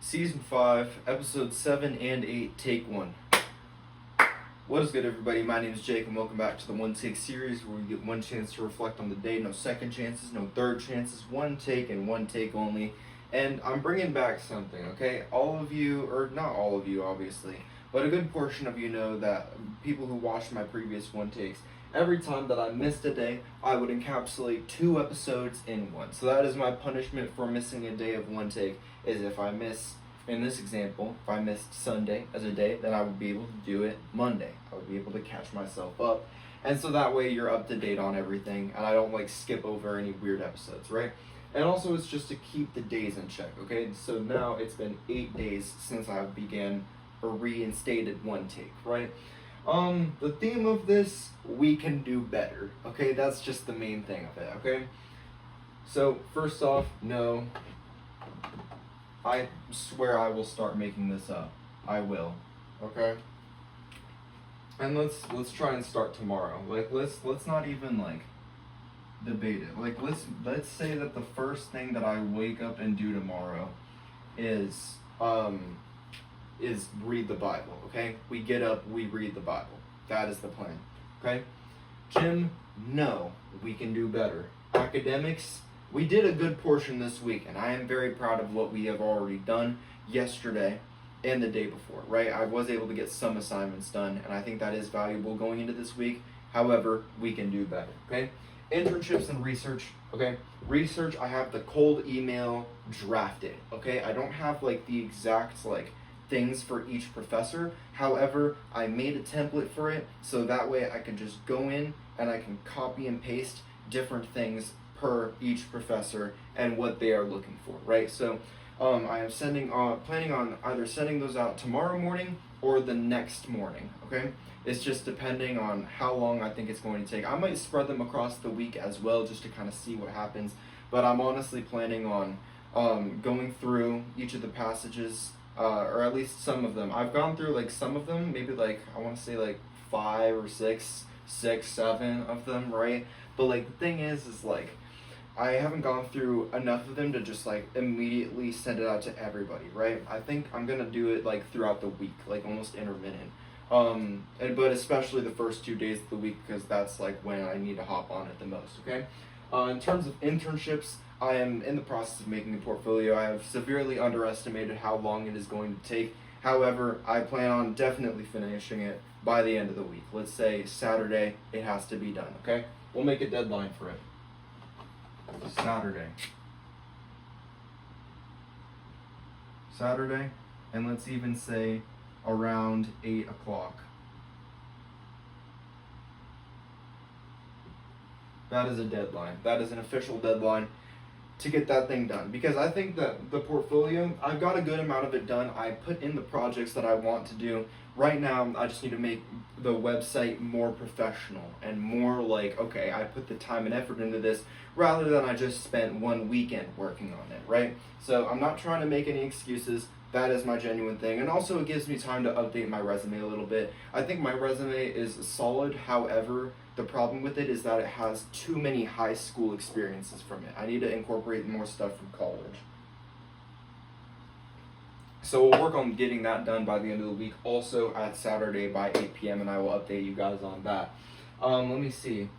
Season 5, Episode 7 and 8, Take 1. What is good, everybody? My name is Jake, and welcome back to the One Take series, where we get one chance to reflect on the day. No second chances, no third chances, one take and one take only. And I'm bringing back something, okay? All of you, or not all of you, obviously, but a good portion of you know that people who watched my previous one takes, every time that I missed a day, I would encapsulate 2 episodes in one. So that is my punishment for missing a day of one take, is if I miss, in this example, if I missed Sunday as a day, then I would be able to do it Monday. I would be able to catch myself up. And so that way you're up to date on everything, and I don't skip over any weird episodes, right? And also it's just to keep the days in check, okay? So now it's been 8 days since I began or reinstated one take, right? The theme of this, we can do better, okay? That's just the main thing of it, okay? So, first off, no, I swear I will start making this up. I will, okay? And let's try and start tomorrow. Let's not even debate it. Let's say that the first thing that I wake up and do tomorrow is read the Bible, okay? We get up, we read the Bible. That is the plan, okay? Gym, no, we can do better. Academics, we did a good portion this week, and I am very proud of what we have already done yesterday and the day before, right? I was able to get some assignments done, and I think that is valuable going into this week. However, we can do better, okay? Internships and research, okay? Research, I have the cold email drafted, okay? I don't have the exact things for each professor. However, I made a template for it, so that way I can just go in and I can copy and paste different things per each professor and what they are looking for, right? So I am planning on either sending those out tomorrow morning or the next morning, okay? It's just depending on how long I think it's going to take. I might spread them across the week as well, just to kind of see what happens, but I'm honestly planning on going through each of the passages, or at least some of them. I've gone through some of them, maybe I want to say 5 or 6, 7 of them, right? But the thing is I haven't gone through enough of them to just immediately send it out to everybody, right? I think I'm gonna do it throughout the week, almost intermittent. But especially the first 2 days of the week, because that's when I need to hop on it the most, okay? In terms of internships, I am in the process of making a portfolio. I have severely underestimated how long it is going to take. However, I plan on definitely finishing it by the end of the week. Let's say Saturday, it has to be done, okay? We'll make a deadline for it. Saturday, and let's even say around 8 o'clock. That is a deadline. That is an official deadline to get that thing done, because I think that the portfolio, I've got a good amount of it done. I put in the projects that I want to do. Right now, I just need to make the website more professional and more okay, I put the time and effort into this rather than I just spent one weekend working on it, right? So I'm not trying to make any excuses. That is my genuine thing. And also it gives me time to update my resume a little bit. I think my resume is solid. However, the problem with it is that it has too many high school experiences from it. I need to incorporate more stuff from college. So we'll work on getting that done by the end of the week, also at Saturday by 8 p.m., and I will update you guys on that. Let me see.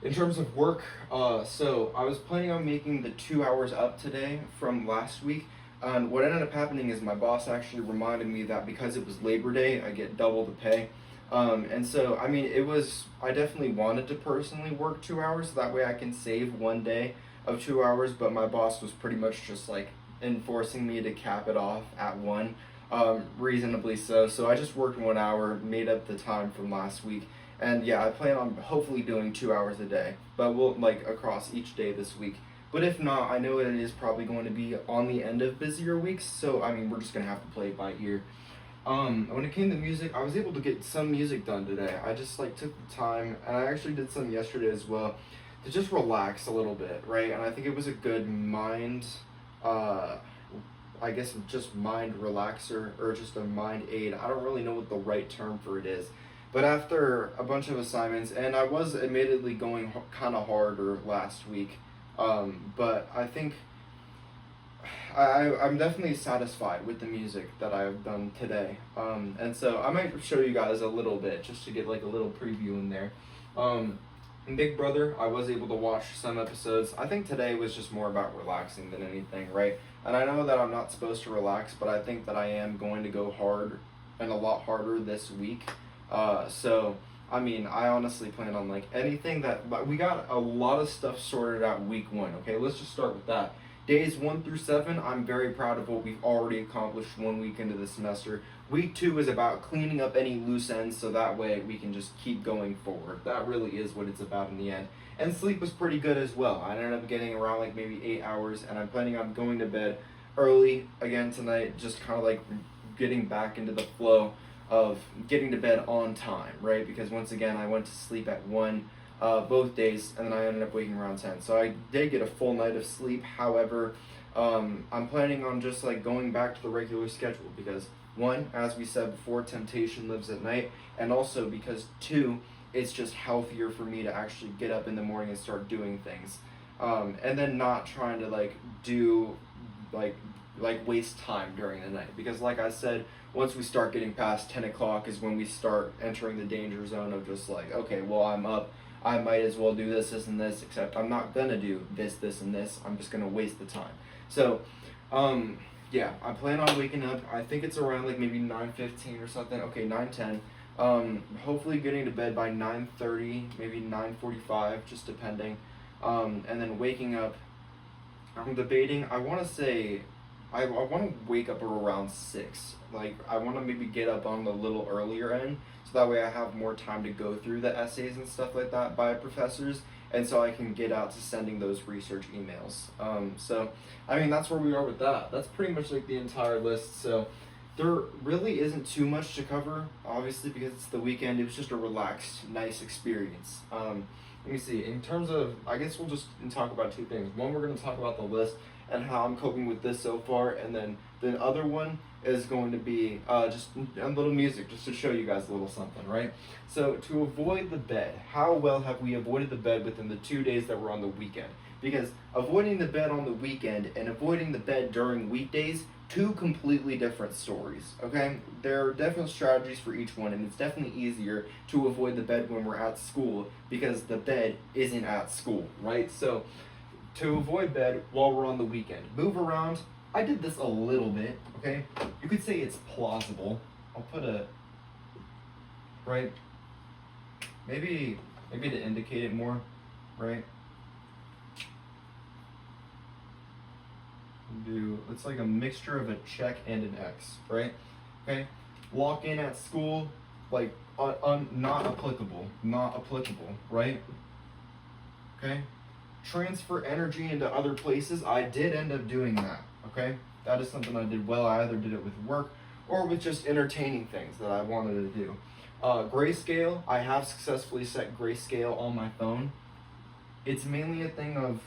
In terms of work, so I was planning on making the 2 hours up today from last week. And what ended up happening is my boss actually reminded me that because it was Labor Day, I get double the pay. And so, I mean, I definitely wanted to personally work 2 hours, so that way I can save one day of 2 hours, but my boss was pretty much just enforcing me to cap it off at 1, reasonably so. So I just worked 1 hour, made up the time from last week, and yeah, I plan on hopefully doing 2 hours a day, but we'll across each day this week. But if not, I know it is probably going to be on the end of busier weeks, so I mean, we're just gonna have to play it by ear. When it came to music, I was able to get some music done today. I just took the time, and I actually did some yesterday as well, to just relax a little bit, right? And I think it was a good mind, I guess just mind relaxer, or just a mind aid. I don't really know what the right term for it is. But after a bunch of assignments, and I was admittedly going kind of harder last week, but I think I'm definitely satisfied with the music that I've done today. And so I might show you guys a little bit just to get like a little preview in there. In Big Brother, I was able to watch some episodes. I think today was just more about relaxing than anything, right? And I know that I'm not supposed to relax, but I think that I am going to go hard and a lot harder this week. So I mean, I honestly plan on like anything that we got a lot of stuff sorted out week 1. Okay, let's just start with that. Days 1 through 7, I'm very proud of what we've already accomplished 1 week into the semester. Week 2 is about cleaning up any loose ends so that way we can just keep going forward. That really is what it's about in the end. And sleep was pretty good as well. I ended up getting around like maybe 8 hours, and I'm planning on going to bed early again tonight, just kind of like getting back into the flow of getting to bed on time, right? Because once again, I went to sleep at 1 both days, and then I ended up waking around 10. So I did get a full night of sleep. However, I'm planning on just like going back to the regular schedule because 1, as we said before, temptation lives at night, and also because 2, it's just healthier for me to actually get up in the morning and start doing things, and then not trying to like do like waste time during the night, because like I said, once we start getting past 10 o'clock is when we start entering the danger zone of just like, okay, well, I'm up, I might as well do this and this, except I'm not gonna do this and this, I'm just gonna waste the time. So yeah, I plan on waking up, I think it's around like maybe 9:15 or something, okay, 9:10, hopefully getting to bed by 9:30, maybe 9:45, just depending, and then waking up. I'm debating, I want to say, I want to wake up around 6. Like, I want to maybe get up on the little earlier end, so that way I have more time to go through the essays and stuff like that by professors, and so I can get out to sending those research emails. So, I mean, that's where we are with that. That's pretty much like the entire list. So, there really isn't too much to cover, obviously, because it's the weekend. It was just a relaxed, nice experience. Let me see. In terms of, I guess we'll just talk about 2 things. One, we're going to talk about the list and how I'm coping with this so far, and then the other one is going to be just a little music, just to show you guys a little something, right? So to avoid the bed, how well have we avoided the bed within the 2 days that were on the weekend? Because avoiding the bed on the weekend and avoiding the bed during weekdays, 2 completely different stories, okay? There are definite strategies for each one, and it's definitely easier to avoid the bed when we're at school because the bed isn't at school, right? So to avoid bed while we're on the weekend, move around. I did this a little bit, okay? You could say it's plausible. I'll put a, right? Maybe to indicate it more, right? It's like a mixture of a check and an X, right? Okay, walk in at school, like not applicable, right? Okay, transfer energy into other places. I did end up doing that, okay? That is something I did well. I either did it with work or with just entertaining things that I wanted to do. Grayscale, I have successfully set grayscale on my phone. It's mainly a thing of,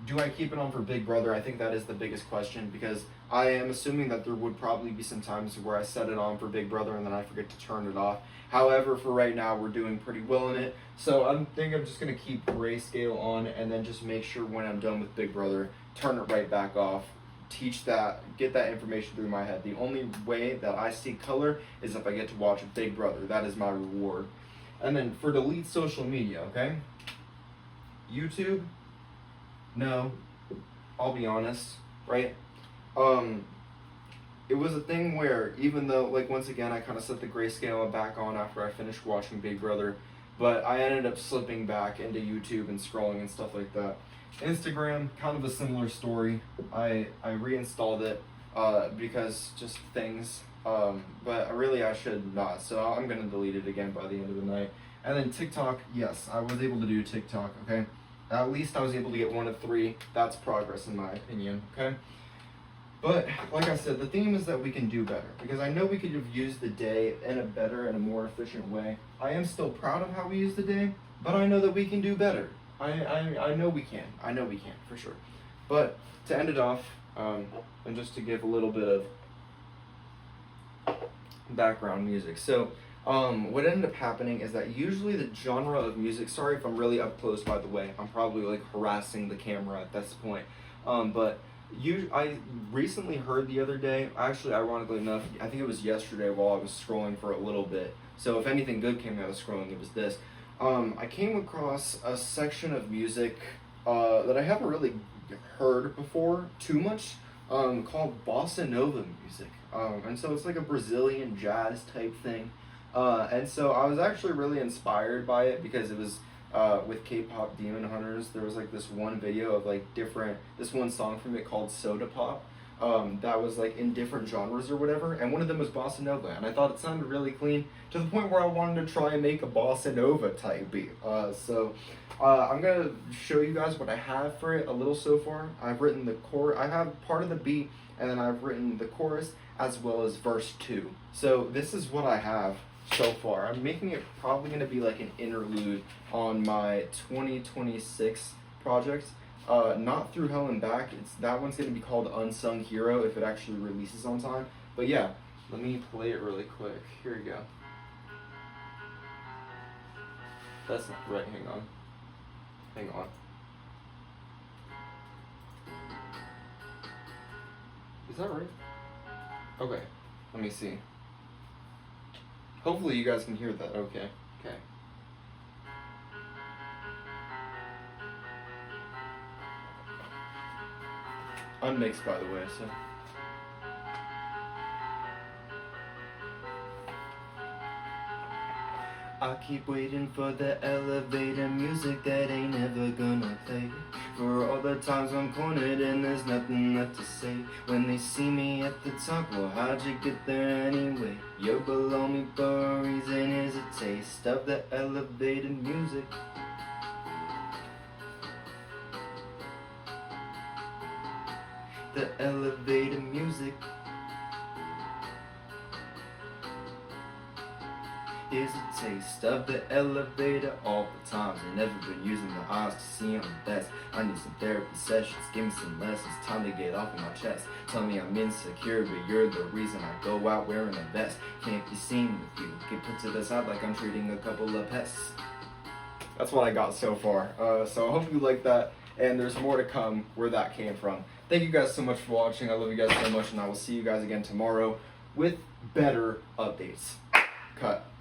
do I keep it on for Big Brother? I think that is the biggest question, because I am assuming that there would probably be some times where I set it on for Big Brother and then I forget to turn it off. However, for right now, we're doing pretty well in it. So I think I'm just going to keep grayscale on and then just make sure when I'm done with Big Brother, turn it right back off. Teach that, get that information through my head. The only way that I see color is if I get to watch Big Brother. That is my reward. And then for delete social media, okay? YouTube, no, I'll be honest, right? It was a thing where even though, like, once again, I kind of set the grayscale back on after I finished watching Big Brother, but I ended up slipping back into YouTube and scrolling and stuff like that. Instagram, kind of a similar story. I reinstalled it because just things, but really I should not, so I'm going to delete it again by the end of the night. And then TikTok, yes, I was able to do TikTok, okay? At least I was able to get 1 of 3. That's progress in my opinion, okay? But, like I said, the theme is that we can do better, because I know we could have used the day in a better and a more efficient way. I am still proud of how we used the day, but I know that we can do better. I know we can. I know we can, for sure. But, to end it off, and just to give a little bit of background music. So, what ended up happening is that usually the genre of music, sorry if I'm really up close by the way, I'm probably like harassing the camera at this point, but I recently heard the other day, actually, ironically enough, I think it was yesterday while I was scrolling for a little bit. So if anything good came out of scrolling, it was this. I came across a section of music that I haven't really heard before too much, called bossa nova music. And so it's like a Brazilian jazz type thing. And so I was actually really inspired by it because it was with K-pop Demon Hunters. There was like this one video of like this one song from it called Soda Pop. That was like in different genres or whatever, and one of them was bossa nova, and I thought it sounded really clean to the point where I wanted to try and make a bossa nova type beat. So I'm gonna show you guys what I have for it a little so far. I've written the chorus. I have part of the beat, and then I've written the chorus as well as verse 2. So this is what I have so far. I'm making it probably gonna be like an interlude on my 2026 project. Not Through Hell and Back. That one's gonna be called Unsung Hero if it actually releases on time. But yeah, let me play it really quick. Here we go. That's not right. Hang on. Hang on. Is that right? Okay. Let me see. Hopefully you guys can hear that. Okay. Okay. Unmixed, by the way, so. I keep waiting for the elevator music that ain't never gonna play. For all the times I'm cornered and there's nothing left to say. When they see me at the top, well, how'd you get there anyway? You're below me for a reason, here's a taste of the elevator music. The elevator music. Here's a taste of the elevator. All the times I've never been using my eyes to see I'm the best. I need some therapy sessions, give me some lessons. Time to get off of my chest. Tell me I'm insecure, but you're the reason I go out wearing a vest. Can't be seen with you, get put to the side like I'm treating a couple of pests. That's what I got so far. So I hope you like that, and there's more to come where that came from. Thank you guys so much for watching. I love you guys so much, and I will see you guys again tomorrow with better updates. Cut.